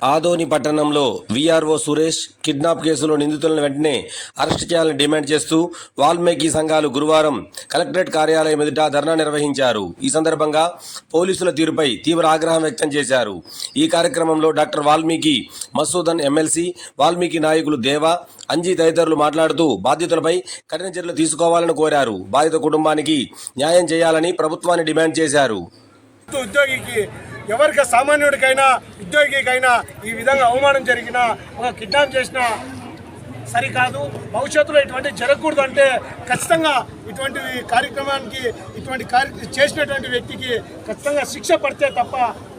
ఆదోని పట్టణంలో VRO Suresh kidnap కేసులో నిందితులను వెంటనే అరెస్ట్ చేయాలని డిమాండ్ చేస్తూ వాల్మీకి సంఘాలు గురువారం కలెక్టరేట్ కార్యాలయం ఎదుట ధర్నా నిర్వహించారు. ఈ సందర్భంగా పోలీసుల తీరుపై తీవ్ర ఆగ్రహం వ్యక్తం చేశారు. ఈ కార్యక్రమంలో డాక్టర్ వాల్మీకి మసూదన్ ఎమ్మెల్సీ, వాల్మీకి నాయకులు దేవా, అంజీ తదితరులు మాట్లాడుతూ బాధితులపై కఠిన చర్యలు తీసుకోవాలని కోరారు. బాధిత కుటుంబానికి న్యాయం చేయాలని ప్రభుత్వాన్ని డిమాండ్ చేశారు. ఉద్యోగికి ఎవరికి సామాన్యుడికైనా ఉద్యోగికైనా ఈ విధంగా అవమానం జరిగినా ఒక కిడ్నాప్ చేసినా సరికాదు. భవిష్యత్తులో ఇటువంటి జరగకూడదు అంటే ఖచ్చితంగా ఇటువంటి కార్యక్రమానికి చేసినటువంటి వ్యక్తికి ఖచ్చితంగా శిక్ష పడితే తప్ప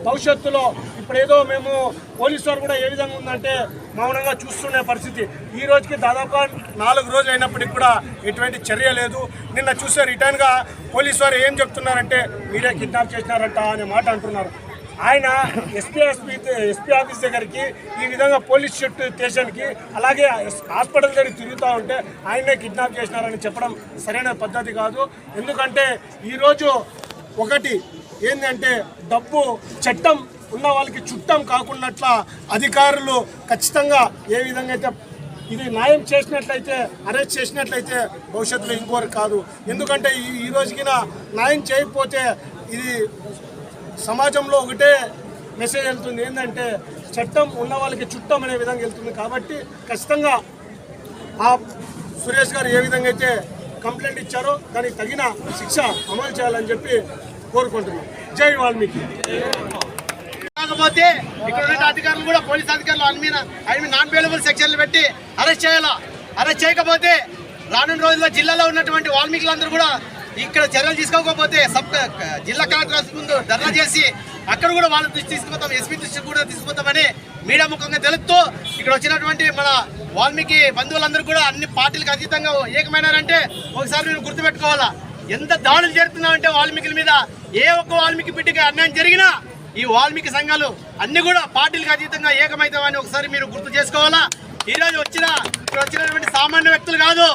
భవిష్యత్తులో ఇప్పుడేదో మేము పోలీసు వారు కూడా ఏ విధంగా ఉందంటే మౌనంగా చూస్తున్న పరిస్థితి. ఈ రోజుకి దాదాపుగా 4 రోజులు అయినప్పటికీ కూడా ఎటువంటి చర్య లేదు. నిన్న చూస్తే రిటర్న్గా పోలీసు వారు ఏం చెప్తున్నారంటే మీరే కిడ్నాప్ చేసినారంట అనే మాట అంటున్నారు. ఆయన ఎస్పీ ఆఫీస్ దగ్గరికి ఈ విధంగా పోలీస్ స్టేషన్కి అలాగే హాస్పిటల్ దగ్గరికి తిరుగుతూ ఉంటే ఆయనే కిడ్నాప్ చేసినారని చెప్పడం సరైన పద్ధతి కాదు. ఎందుకంటే ఈరోజు ఒకటి ఏంటంటే డబ్బు చట్టం ఉన్న వాళ్ళకి చుట్టం కాకున్నట్ల అధికారులు ఖచ్చితంగా ఏ విధంగా అయితే ఇది న్యాయం చేసినట్లయితే అరెస్ట్ చేసినట్లయితే భవిష్యత్తులో ఇంకోరు కాదు. ఎందుకంటే ఈ రోజుకి న్యాయం చేయకపోతే ఇది సమాజంలో ఒకటే మెసేజ్ వెళ్తుంది, ఏంటంటే చట్టం ఉన్న వాళ్ళకి చుట్టం అనే విధంగా వెళ్తుంది. కాబట్టి ఖచ్చితంగా ఆ సురేష్ గారు ఏ విధంగా అయితే కంప్లైంట్ ఇచ్చారో దానికి తగిన శిక్ష అమలు చేయాలని చెప్పి కోరుకుంటున్నాం. జై వాల్మీకి. కాకపోతే ఇక్కడ ఉన్న అధికారులు కూడా పోలీస్ అధికారులు ఆయన నాన్ బెయిలబుల్ సెక్షన్లు పెట్టి అరెస్ట్ చేయాలా. అరెస్ట్ చేయకపోతే రానున్న రోజుల్లో జిల్లాలో ఉన్నటువంటి వాల్మీకులందరూ కూడా ఇక్కడ చర్యలు తీసుకోకపోతే జిల్లా కలెక్టర్ ముందు ధర్నా చేసి అక్కడ కూడా వాళ్ళ దృష్టి తీసుకుపోతాం, ఎస్పీ దృష్టి కూడా తీసుకుపోతామని మీడియా ముఖంగా తెలుపుతూ ఇక్కడ వచ్చినటువంటి మన వాల్మీకి బంధువులందరూ కూడా అన్ని పార్టీలకు అతీతంగా ఏకమైనారంటే ఒకసారి మీరు గుర్తుపెట్టుకోవాలా. ఎంత దాడులు జరుగుతున్నామంటే వాల్మీకుల మీద ఏ ఒక్క వాల్మీకి బిడ్డకి అన్యాయం జరిగినా ఈ వాల్మీకి సంఘాలు అన్ని కూడా పార్టీలకు అతీతంగా ఏకమవుతామని ఒకసారి మీరు గుర్తు చేసుకోవాలా. ఈరోజు ఇక్కడ వచ్చినటువంటి సామాన్య వ్యక్తులు కాదు,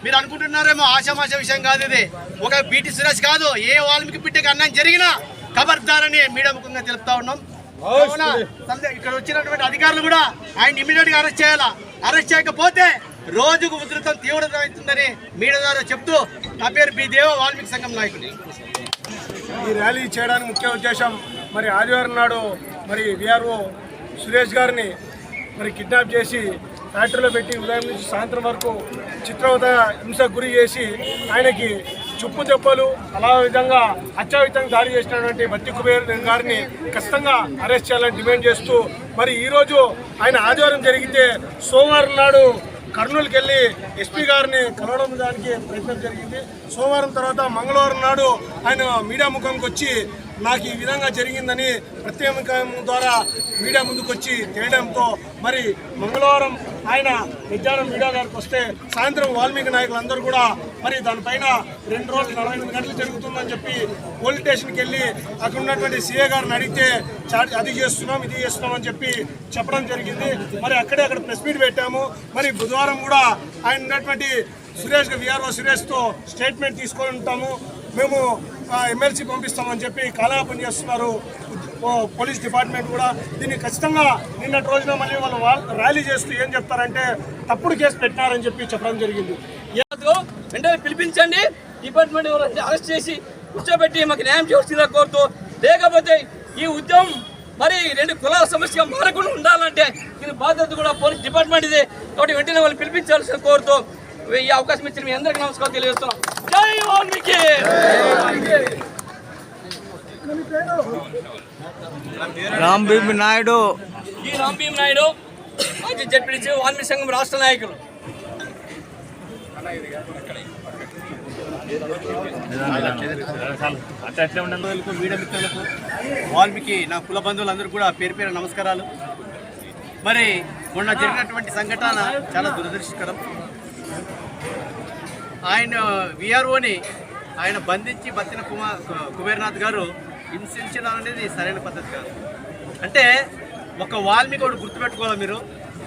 మీరు అనుకుంటున్నారేమో ఆశామాష విషయం కాదు. ఇది ఒక బీటీ సురేష్ కాదు, ఏ వాల్మీకి బిడ్డకి అన్యాయం జరిగినా ఖబర్దారని మీడియా ముఖంగా తెలుపుతా ఉన్నాం. ఇక్కడ వచ్చినటువంటి అధికారులు కూడా ఆయన ఇమీడియట్ గా అరెస్ట్ చేయాలా. అరెస్ట్ చేయకపోతే రోజుకు ఉధృతం తీవ్రత అవుతుందని మీడియా ద్వారా చెప్తూ నా పేరు బి దేవ, వాల్మీకి సంఘం నాయకుడు. ఈ ర్యాలీ చేయడానికి ముఖ్య ఉద్దేశం మరి ఆదివారం నాడు మరి వీఆర్ఓ సురేష్ గారిని మరి కిడ్నాప్ చేసి ఫ్యాక్టరీలో పెట్టి ఉదయం నుంచి సాయంత్రం వరకు చిత్రవత హింసకు గురి చేసి ఆయనకి చుప్పు దెబ్బలు అలా విధంగా హత్యాయుతంగా దాడి చేసినటువంటి బత్తి కుబేర్ గారిని ఖచ్చితంగా అరెస్ట్ చేయాలని డిమాండ్ చేస్తూ మరి ఈరోజు ఆయన ఆదివారం జరిగితే సోమవారం నాడు కర్నూలుకి వెళ్ళి ఎస్పీ గారిని కలవడం దానికి ప్రయత్నం జరిగింది. సోమవారం తర్వాత మంగళవారం నాడు ఆయన మీడియా ముఖంకి వచ్చి నాకు ఈ విధంగా జరిగిందని ప్రత్యేకం ద్వారా మీడియా ముందుకు వచ్చి తేయడంతో మరి మంగళవారం ఆయన మధ్యాహ్నం మీడియా గారికి వస్తే సాయంత్రం వాల్మీకి నాయకులందరూ కూడా మరి దానిపైన 2 రోజులు 48 గంటలు జరుగుతుందని చెప్పి పోలీస్ స్టేషన్కి వెళ్ళి అక్కడ ఉన్నటువంటి సీఏ గారిని అడిగితే అది చేస్తున్నాం ఇది చేస్తున్నాం అని చెప్పి చెప్పడం జరిగింది. మరి అక్కడ ప్రెస్ మీట్ పెట్టాము. మరి బుధవారం కూడా ఆయన ఉన్నటువంటి సురేష్ వీఆర్ఓ సురేష్తో స్టేట్మెంట్ తీసుకొని ఉంటాము, మేము ఎమ్మెల్సీ పంపిస్తామని చెప్పి కాలయాపన చేస్తున్నారు పోలీస్ డిపార్ట్మెంట్ కూడా. దీన్ని ఖచ్చితంగా నిన్నటి రోజున మళ్ళీ వాళ్ళు ర్యాలీ చేస్తూ ఏం చెప్తారంటే తప్పుడు కేసు పెట్టినారని చెప్పి చెప్పడం జరిగింది. వెంటనే పిలిపించండి, డిపార్ట్మెంట్ అరెస్ట్ చేసి కూర్చోబెట్టి మాకు న్యాయం చేస్తుందా కోరుతూ, లేకపోతే ఈ ఉద్యమం మరి 2 కులాల సమస్యగా మారకుండా ఉండాలంటే దీని బాధ్యత కూడా పోలీస్ డిపార్ట్మెంట్ ఇదే. కాబట్టి వెంటనే వాళ్ళు పిలిపించాల్సిన కోరుతూ ఈ అవకాశం ఇచ్చిన మీ అందరికీ నమస్కారం తెలియజేస్తున్నాం. జై వాల్మీకి. రాంభీమ్ నాయుడు, ఈ రాంభీమ్ నాయుడు మాజీ జడ్పీటీసీ, వాల్మీకి సంఘం రాష్ట్ర నాయకులు. వాల్మీకి నా కుల బంధువులందరూ కూడా పేరు నమస్కారాలు. మరి మొన్న జరిగినటువంటి సంఘటన చాలా దురదృష్టకరం. ఆయన వీఆర్ఓని ఆయన బంధించి బత్తిన కుబేర్నాథ్ గారు హింసించడం అనేది సరైన పద్ధతి కాదు. అంటే ఒక వాల్మీకి ఒకటి గుర్తుపెట్టుకోవాలి మీరు,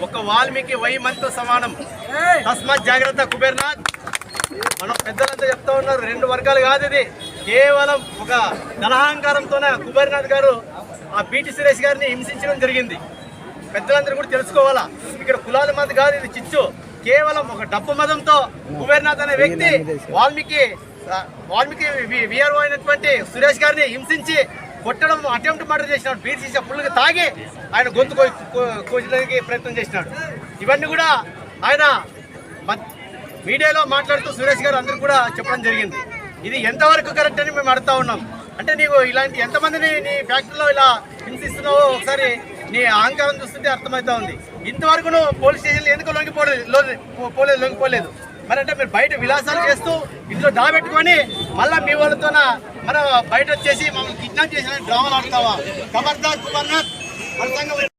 ఒక వాల్మీకి 1000 మందితో సమానం. తస్మాత్ జాగ్రత్త కుబేర్నాథ్. మనం పెద్దలంతా చెప్తా ఉన్నారు, 2 వర్గాలు కాదు ఇది. కేవలం ఒక ధనహంకారంతోనే కుబేర్నాథ్ గారు ఆ బీటీ సురేష్ గారిని హింసించడం జరిగింది. పెద్దలందరూ కూడా తెలుసుకోవాలా. ఇక్కడ కులాల మధ్య కాదు, ఇది చిచ్చు. కేవలం ఒక డబ్బు మదంతో కుబేర్నాథ్ అనే వ్యక్తి వాల్మీకి విఆర్ఓ అయినటువంటి సురేష్ గారిని హింసించి కొట్టడం, అటెంప్ట్ మర్డర్ చేసినాడు. బీర్ సీసా ఫుల్గా తాగి ఆయన గొంతు కోయడానికి ప్రయత్నం చేసినాడు. ఇవన్నీ కూడా ఆయన మీడియాలో మాట్లాడుతూ సురేష్ గారు అందరూ కూడా చెప్పడం జరిగింది. ఇది ఎంతవరకు కరెక్ట్ అని మేము అడుగుతా ఉన్నాం. అంటే నీవు ఇలాంటి ఎంతమందిని నీ ఫ్యాక్టరీలో ఇలా హింసిస్తున్నావో ఒకసారి నీ అహంకారం చూస్తుంటే అర్థమవుతా ఉంది. ఇంతవరకు నువ్వు పోలీస్ స్టేషన్లో ఎందుకు లొంగిపోలేదు. మరి అంటే మీరు బయట విలాసాలు చేస్తూ ఇంట్లో దాబెట్టుకొని మళ్ళీ మీ వాళ్ళతో మన బయట వచ్చేసి మమ్మల్ని కిడ్నాప్ చేసిన డ్రామాలు ఆడుతావా? ఖబర్దార్ కుమార్నాథ్.